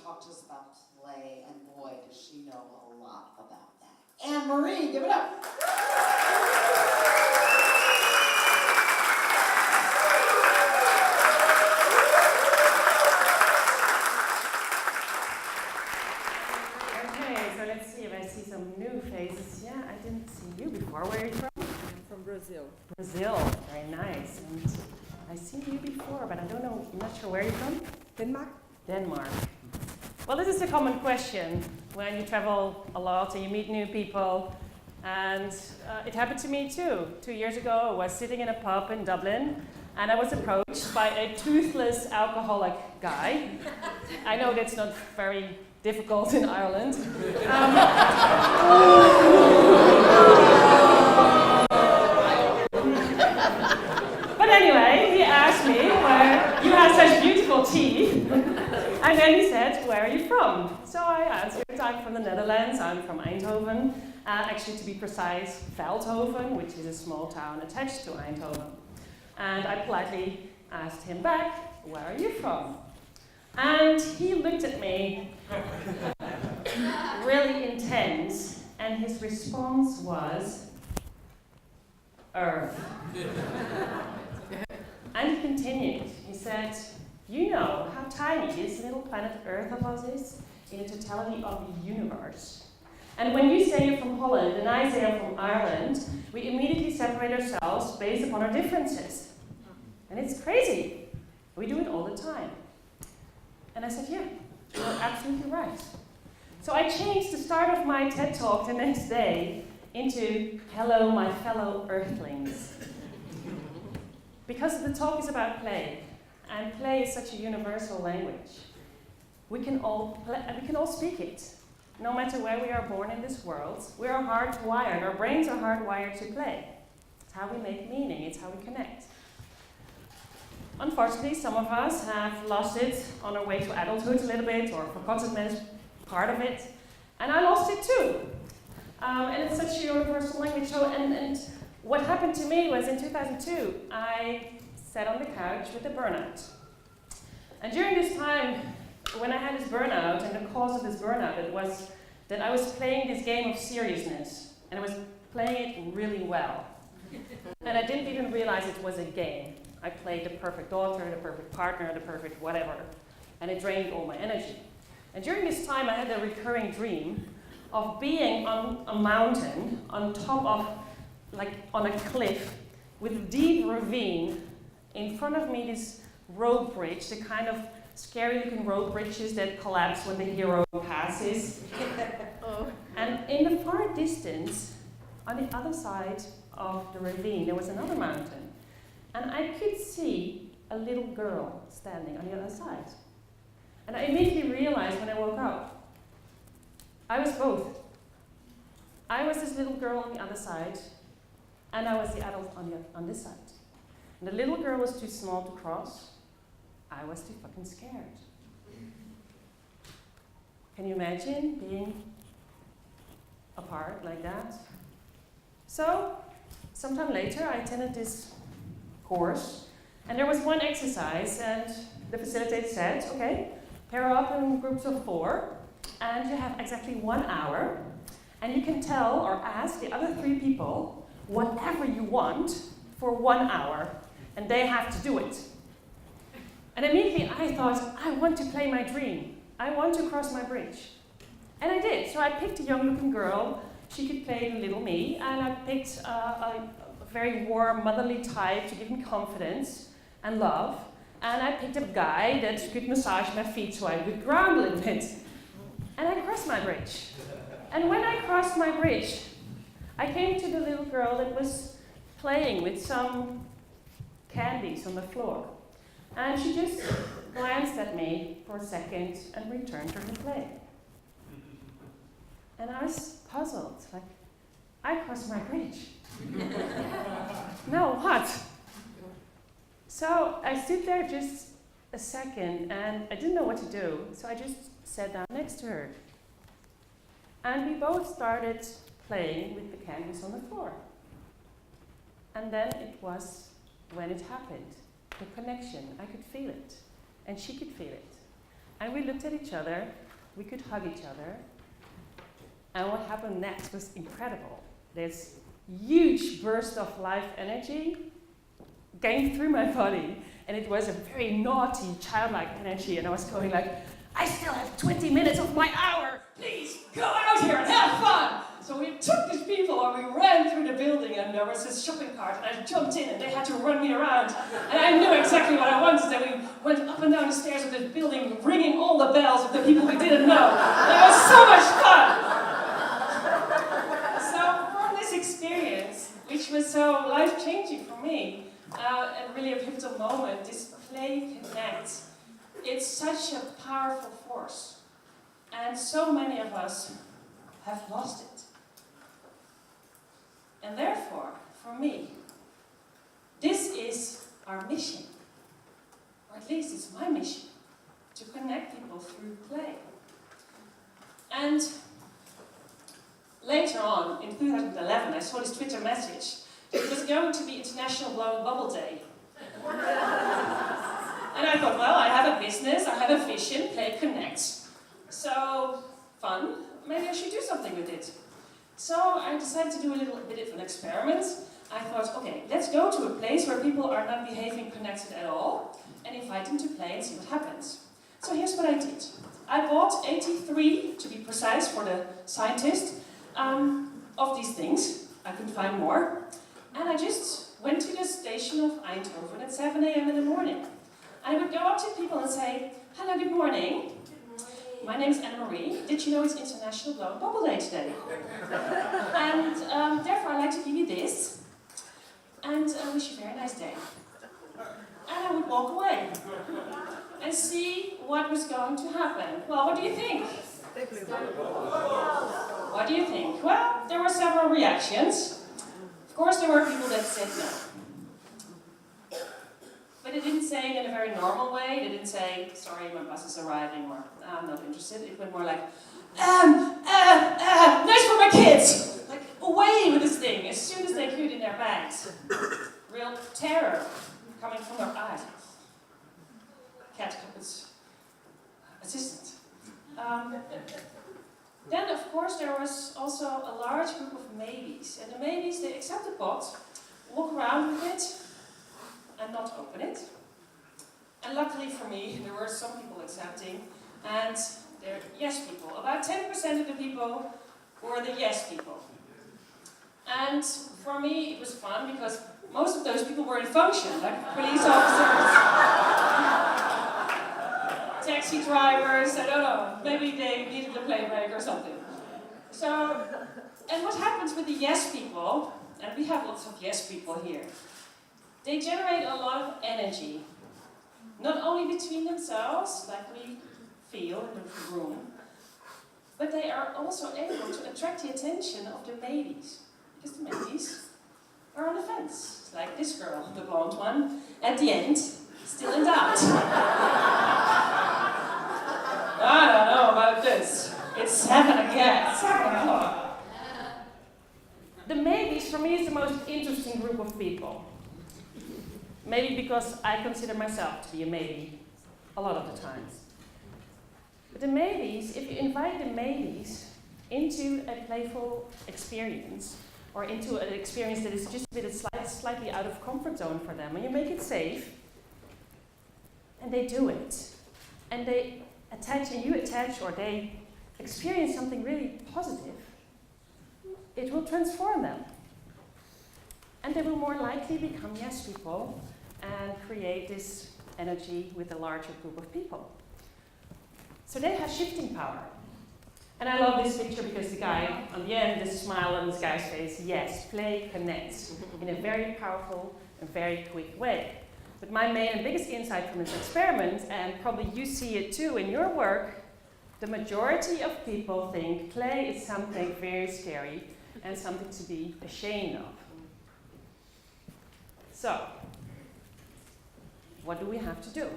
talk to us about play, and boy, does she know a lot about that. Annemarie, give it up. Okay, so let's see if I see some new faces. Yeah, I didn't see you before. Where are you from? I'm from Brazil. Brazil, very nice. And I've seen you before, but I don't know, I'm not sure where you're from. Denmark? Denmark. Well, this is a common question when you travel a lot and you meet new people. And it happened to me too. 2 years ago, I was sitting in a pub in Dublin and I was approached by a toothless alcoholic guy. I know that's not very difficult in Ireland. But anyway, he asked me, you have such beautiful teeth. And then he said, where are you from? So I answered, I'm from the Netherlands, I'm from Eindhoven. Actually, to be precise, Veldhoven, which is a small town attached to Eindhoven. And I politely asked him back, where are you from? And he looked at me really intense, and his response was, Earth. And he continued. He said, you know how tiny this little planet Earth of us is in the totality of the universe. And when you say you're from Holland and I say I'm from Ireland, we immediately separate ourselves based upon our differences. And it's crazy. We do it all the time. And I said, yeah, you're absolutely right. So I changed the start of my TED Talk the next day into, hello, my fellow Earthlings. Because the talk is about play. And play is such a universal language. We can all speak it. No matter where we are born in this world, we are hardwired, our brains are hardwired to play. It's how we make meaning, it's how we connect. Unfortunately, some of us have lost it on our way to adulthood a little bit, or forgotten that it's part of it. And I lost it too. And it's such a universal language. So, and what happened to me was in 2002, I sat on the couch with a burnout. And during this time, when I had this burnout, and the cause of this burnout, it was that I was playing this game of seriousness, and I was playing it really well. And I didn't even realize it was a game. I played the perfect daughter, the perfect partner, the perfect whatever, and it drained all my energy. And during this time, I had a recurring dream of being on a mountain, on top of, like on a cliff, with a deep ravine. In front of me, this rope bridge, the kind of scary-looking rope bridges that collapse when the hero passes. And in the far distance, on the other side of the ravine, there was another mountain. And I could see a little girl standing on the other side. And I immediately realized when I woke up, I was both. I was this little girl on the other side, and I was the adult on this side. And the little girl was too small to cross. I was too fucking scared. Can you imagine being apart like that? So, sometime later, I attended this course, and there was one exercise, and the facilitator said, okay, pair up in groups of 4, and you have exactly 1 hour, and you can tell or ask the other 3 people whatever you want for 1 hour, and they have to do it. And immediately I thought, I want to play my dream. I want to cross my bridge. And I did. So I picked a young-looking girl. She could play the little me, and I picked a very warm, motherly type to give me confidence and love. And I picked a guy that could massage my feet so I would ground a little bit. And I crossed my bridge. And when I crossed my bridge, I came to the little girl that was playing with some candies on the floor. And she just glanced at me for a second and returned to her play. And I was puzzled, like, I crossed my bridge. Now what? So I stood there just a second and I didn't know what to do, so I just sat down next to her. And we both started playing with the canvas on the floor. And then it was when it happened, the connection. I could feel it, and she could feel it. And we looked at each other, we could hug each other, and what happened next was incredible. This huge burst of life energy came through my body, and it was a very naughty, childlike energy, and I was going like, I still have 20 minutes of my hour, please go out here and have fun! So we took these people and we ran through the building, and there was this shopping cart, and I jumped in and they had to run me around, and I knew exactly what I wanted, and we went up and down the stairs of this building, ringing all the bells of the people we didn't know. It was so much fun! So from this experience, which was so life-changing for me, and really a pivotal moment, this Play Connect, it's such a powerful force. And so many of us have lost it. And therefore, for me, this is our mission. Or at least it's my mission, to connect people through play. And later on, in 2011, I saw this Twitter message. It was going to be International Blowing Bubble Day. And I thought, well, I have a business, I have a vision, Play Connects. So, fun, maybe I should do something with it. So I decided to do a little bit of an experiment. I thought, okay, let's go to a place where people are not behaving connected at all, and invite them to play and see what happens. So here's what I did. I bought 83, to be precise for the scientist, of these things. I couldn't find more. And I just went to the station of Eindhoven at 7 a.m. in the morning. I would go up to people and say, hello, good morning. My name is Annemarie. Did you know it's International Blowing Bubble Day today? And therefore I'd like to give you this. And I wish you a very nice day. And I would walk away. And see what was going to happen. Well, what do you think? What do you think? Well, there were several reactions. Of course, there were people that said no. But they didn't say it in a very normal way. They didn't say, sorry, my bus is arriving, or I'm not interested. It went more like, nice for my kids! Like, away with this thing, as soon as they could in their bags. Real terror coming from their eyes. Cat Puppet's assistant. Then, of course, there was also a large group of maybes. And the maybes, they accept the pot, walk around with it, and not open it. And luckily for me, there were some people accepting, and they're yes people. About 10% of the people were the yes people. And for me, it was fun because most of those people were in function, like police officers, taxi drivers, I don't know, maybe they needed a play break or something. So, and what happens with the yes people, and we have lots of yes people here, they generate a lot of energy, not only between themselves, like we feel in the room, but they are also able to attract the attention of the maybes, because the maybes are on the fence, like this girl, the blonde one, at the end, still in doubt. I don't know about this. It's 7 again, 7 o'clock. The maybes, for me, is the most interesting group of people. Maybe because I consider myself to be a maybe a lot of the times. But the maybes, if you invite the maybes into a playful experience, or into an experience that is just a bit slightly out of comfort zone for them, and you make it safe, and they do it, and they attach, and you attach, or they experience something really positive, it will transform them. And they will more likely become yes people and create this energy with a larger group of people. So they have shifting power. And I love this picture because the guy, on the end, this smile on this guy's face, yes, play connects in a very powerful and very quick way. But my main and biggest insight from this experiment, and probably you see it too in your work, the majority of people think play is something very scary and something to be ashamed of. So, what do we have to do?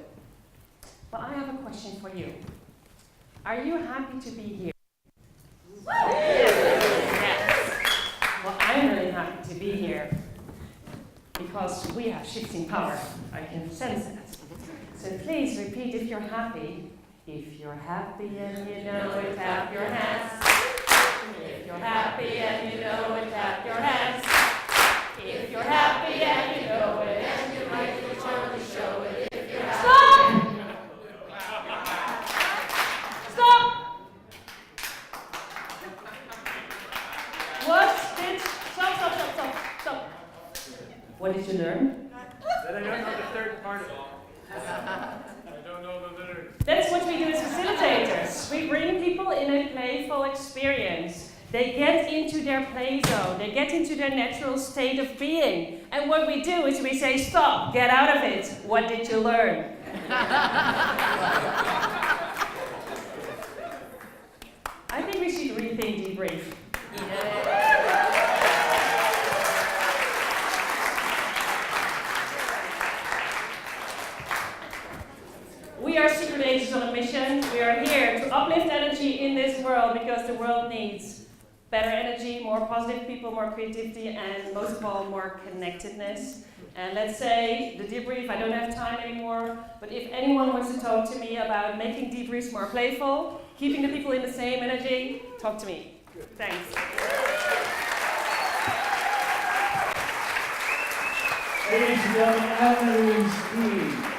Well, I have a question for you. Are you happy to be here? Yes. Well, I'm really happy to be here because we have shifting power. I can sense that. So please repeat if you're happy. If you're happy and you know it, clap your hands. If you're happy and you know it, clap your hands. If you're happy and you know it, and you like to show it. If you're happy. Stop! Stop. What did you learn? That I don't know the third part of it. I don't know the lyrics. That's what we do as facilitators. We bring people in a playful experience. They get into their play zone. They get into their natural state of being. And what we do is we say, stop, get out of it. What did you learn? I think we should rethink debrief. We are secret agents on a mission. We are here to uplift energy in this world because the world needs better energy, more positive people, more creativity, and most of all, more connectedness. And let's say the debrief, I don't have time anymore, but if anyone wants to talk to me about making debriefs more playful, keeping the people in the same energy, talk to me. Thanks. Ladies and gentlemen, Annemarie Steen.